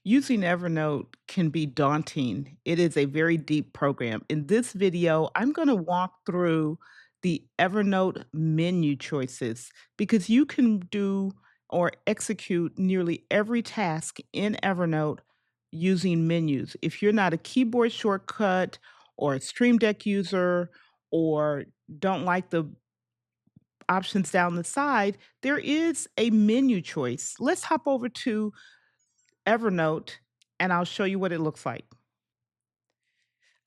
Using Evernote can be daunting. It is a very deep program. In this video, I'm going to walk through the Evernote menu choices because you can do or execute nearly every task in Evernote using menus. If you're not a keyboard shortcut or a Stream Deck user or don't like the options down the side, there is a menu choice. Let's hop over to Evernote, and I'll show you what it looks like.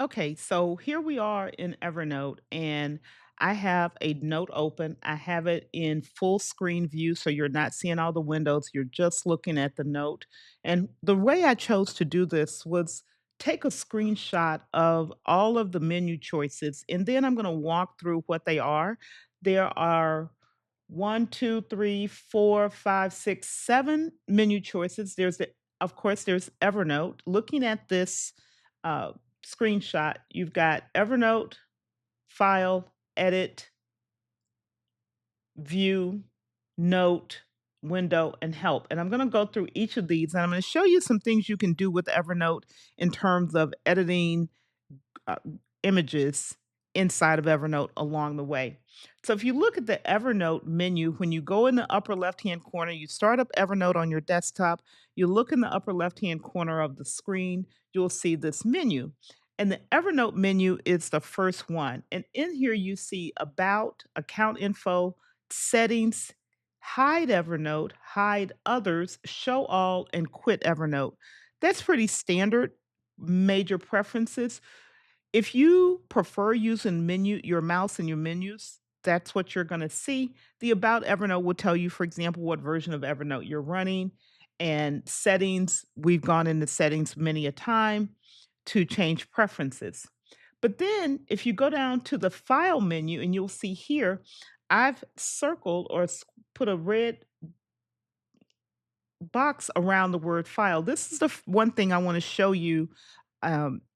Okay, so here we are in Evernote, and I have a note open. I have it in full screen view, so you're not seeing all the windows, you're just looking at the note. And the way I chose to do this was take a screenshot of all of the menu choices, and then I'm going to walk through what they are. There are one, two, three, four, five, six, seven menu choices. Of course, there's Evernote. Looking at this uh, screenshot, you've got Evernote, File, Edit, View, Note, Window, and Help. And I'm going to go through each of these, and I'm going to show you some things you can do with Evernote in terms of editing uh, images inside of Evernote along the way. So if you look at the Evernote menu, when you go in the upper left-hand corner, you start up Evernote on your desktop, you look in the upper left-hand corner of the screen, you'll see this menu. And the Evernote menu is the first one. And in here you see about, account info, settings, hide Evernote, hide others, show all, and quit Evernote. That's pretty standard major preferences. If you prefer using your mouse and your menus, that's what you're going to see. The About Evernote will tell you, for example, what version of Evernote you're running. And settings, we've gone into settings many a time to change preferences. But then if you go down to the file menu, and you'll see here, I've circled or put a red box around the word file. This is the one thing I want to show you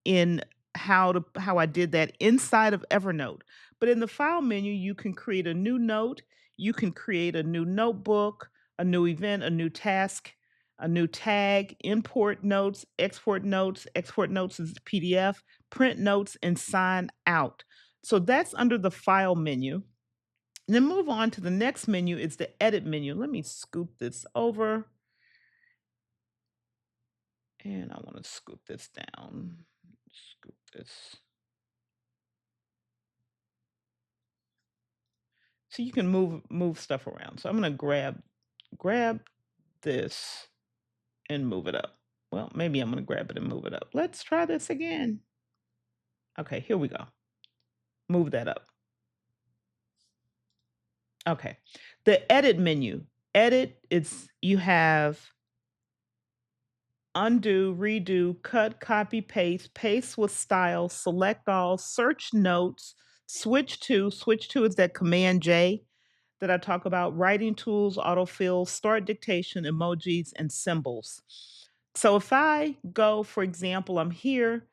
in how I did that inside of Evernote. But in the file menu, you can create a new note, you can create a new notebook, a new event, a new task, a new tag, import notes, export notes as PDF, print notes, and sign out. So that's under the file menu. And then move on to the next menu is the edit menu. Let me scoop this over. And I want to scoop this down. Scoop this. So you can move stuff around. So I'm going to grab this and move it up. Well, maybe I'm going to grab it and move it up. Let's try this again. Okay, here we go. Move that up. Okay. The edit menu. Edit, it's you have undo, redo, cut, copy, paste, paste with style, select all, search notes, switch to is that Command J that I talk about, writing tools, autofill, start dictation, emojis, and symbols. So if I go, for example, I'm here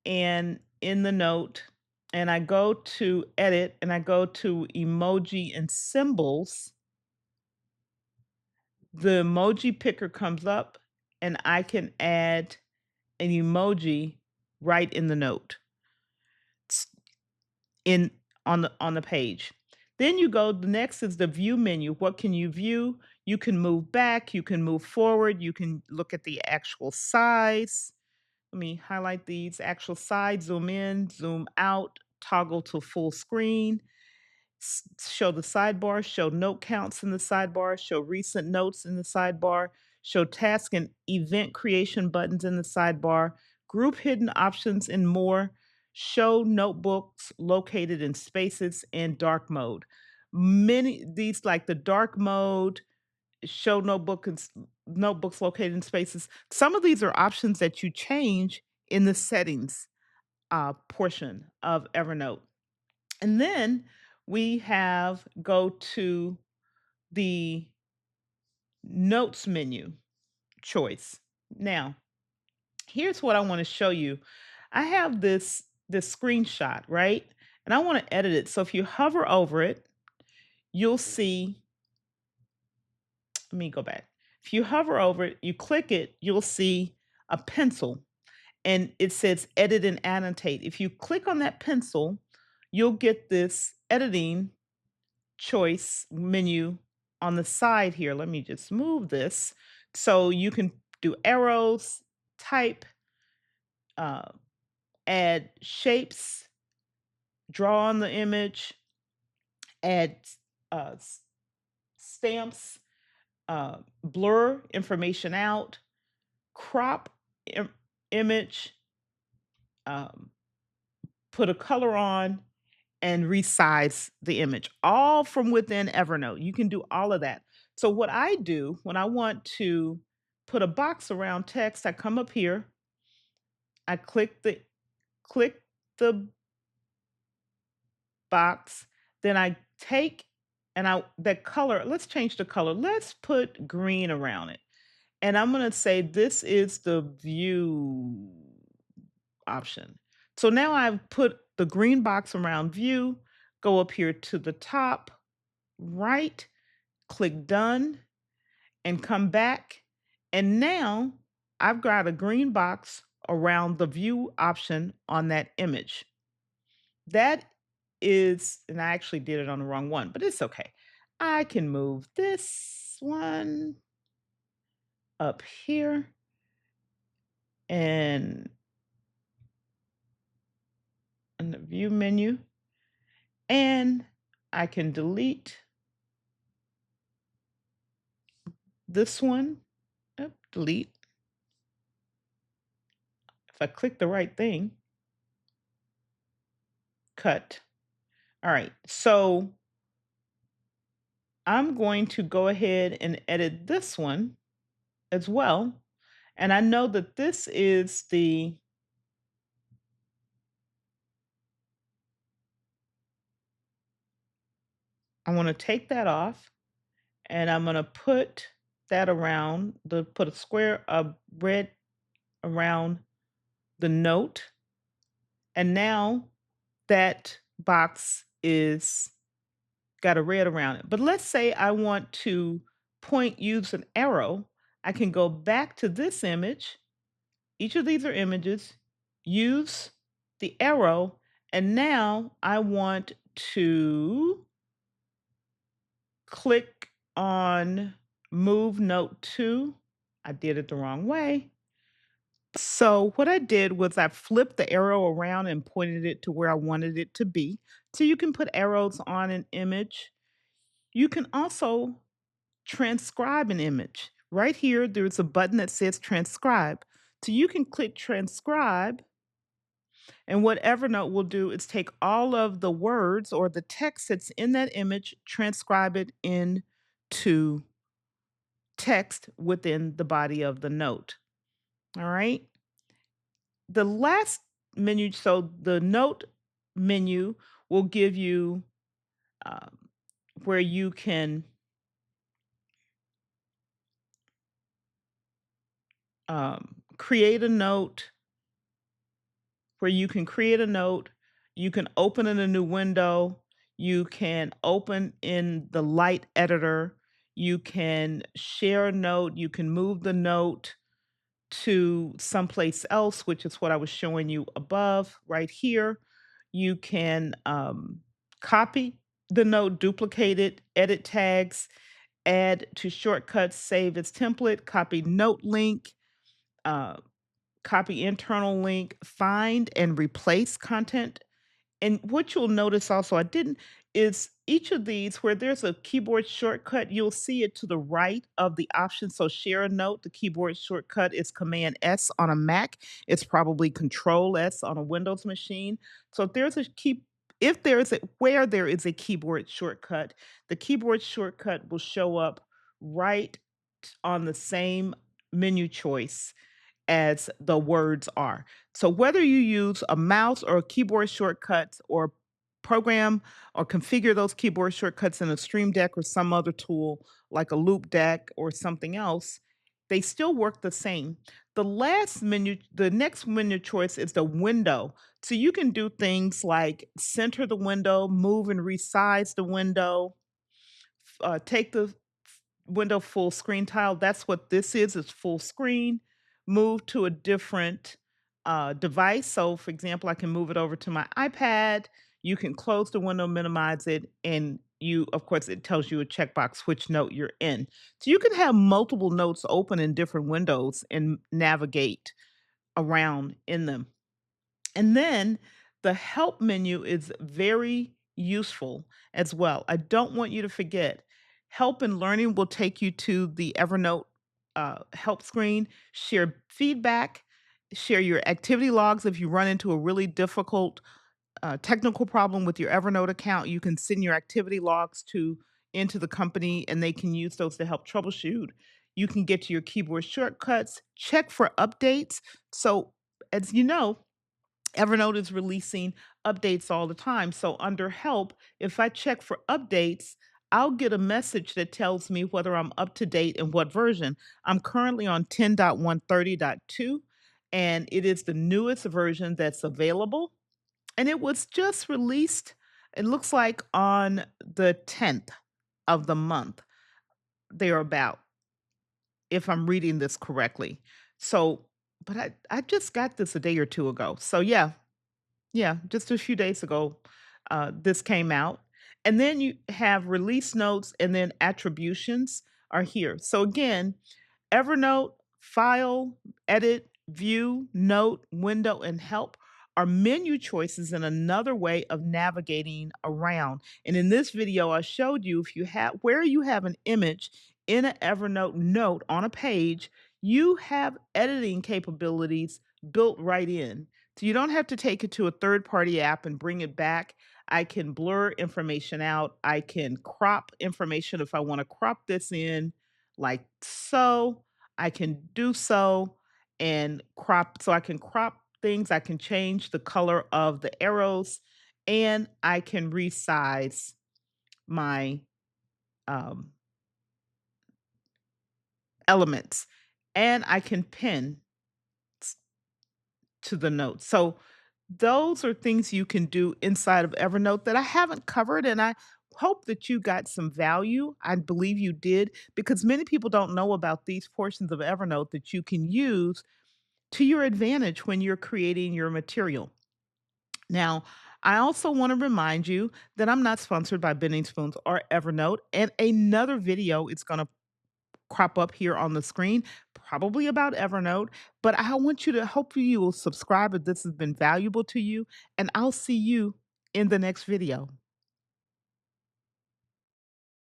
and in the note, and I go to edit and I go to emoji and symbols, the emoji picker comes up and I can add an emoji right in the note in on the page. Then you go, the next is the view menu. What can you view? You can move back, you can move forward, you can look at the actual size. Let me highlight these actual size, zoom in, zoom out, toggle to full screen, show the sidebar, show note counts in the sidebar, show recent notes in the sidebar, show task and event creation buttons in the sidebar, group hidden options and more, show notebooks located in spaces, and dark mode. Many these like the dark mode, show notebooks located in spaces. Some of these are options that you change in the settings portion of Evernote. And then we have go to the notes menu choice. Now, here's what I want to show you. I have this screenshot, right? And I want to edit it. So if you hover over it, you'll see, let me go back. If you hover over it, you click it, you'll see a pencil and it says edit and annotate. If you click on that pencil, you'll get this editing choice menu on the side here. Let me just move this so you can do arrows, type, uh, add shapes, draw on the image, add uh, stamps, blur information out, crop image, um, put a color on, and resize the image, all from within Evernote. You can do all of that. So, what I do when I want to put a box around text, I come up here, I click the box, then I take and I that color, let's change the color. Let's put green around it. And I'm going to say this is the view option. So now I've put the green box around view, go up here to the top right, click done, and come back. And now I've got a green box around the view option on that image. That is, and I actually did it on the wrong one, but it's okay. I can move this one up here and in the view menu, and I can delete this one. Delete. If I click the right thing, cut. All right. So I'm going to go ahead and edit this one as well. And I know that this is I want to take that off and I'm going to put that around put a square of red around the note. And now that box is got a red around it. But let's say I want to use an arrow. I can go back to this image. Each of these are images. Use the arrow. And now I want to click on move note to. I did it the wrong way. So what I did was I flipped the arrow around and pointed it to where I wanted it to be. So you can put arrows on an image. You can also transcribe an image. Right here, there's a button that says transcribe. So you can click transcribe, and what Evernote will do is take all of the words or the text that's in that image, transcribe it into text within the body of the note. All right. The last menu, so the note menu will give you um, where you can create a note, where you can create a note, you can open in a new window, you can open in the light editor, you can share a note, you can move the note to someplace else, which is what I was showing you above right here. You can copy the note, duplicate it, edit tags, add to shortcuts, save as template, copy note link, uh, copy internal link, find and replace content. And what you'll notice also, I didn't, is each of these where there's a keyboard shortcut, you'll see it to the right of the option. So share a note, the keyboard shortcut is Command S on a Mac. It's probably Control S on a Windows machine. So if there's a where there is a keyboard shortcut, the keyboard shortcut will show up right on the same menu choice as the words are. So whether you use a mouse or a keyboard shortcuts or program or configure those keyboard shortcuts in a Stream Deck or some other tool like a Loop Deck or something else, they still work the same. The next menu choice is the window. So you can do things like center the window, move and resize the window, take the window full screen tile. That's what this is. It's full screen. Move to a different device. So, for example, I can move it over to my iPad. You can close the window, minimize it, and you, of course, it tells you a checkbox which note you're in. So you can have multiple notes open in different windows and navigate around in them. And then the help menu is very useful as well. I don't want you to forget. Help and learning will take you to the Evernote help screen, share feedback, share your activity logs. If you run into a really difficult technical problem with your Evernote account, you can send your activity logs to into the company and they can use those to help troubleshoot. You can get to your keyboard shortcuts, check for updates. So, as you know, Evernote is releasing updates all the time. So under help, if I check for updates, I'll get a message that tells me whether I'm up to date and what version. I'm currently on 10.130.2, and it is the newest version that's available. And it was just released, it looks like on the 10th of the month, thereabout, if I'm reading this correctly. So, but I just got this a day or two ago. So yeah, just a few days ago, this came out. And then you have release notes and then attributions are here. So again, Evernote, File, Edit, View, Note, Window, and Help are menu choices and another way of navigating around. And in this video, I showed you if you have where you have an image in an Evernote note on a page, you have editing capabilities built right in. So you don't have to take it to a third party app and bring it back. I can blur information out. I can crop information if I want to crop this in like so. I can do so and crop so I can crop things, I can change the color of the arrows, and I can resize my um, elements, and I can pin s- to the notes. So those are things you can do inside of Evernote that I haven't covered, and I hope that you got some value. I believe you did because many people don't know about these portions of Evernote that you can use to your advantage when you're creating your material. Now, I also want to remind you that I'm not sponsored by Bending Spoons or Evernote, and another video is going to crop up here on the screen, probably about Evernote. But I want you to hopefully you will subscribe if this has been valuable to you, and I'll see you in the next video.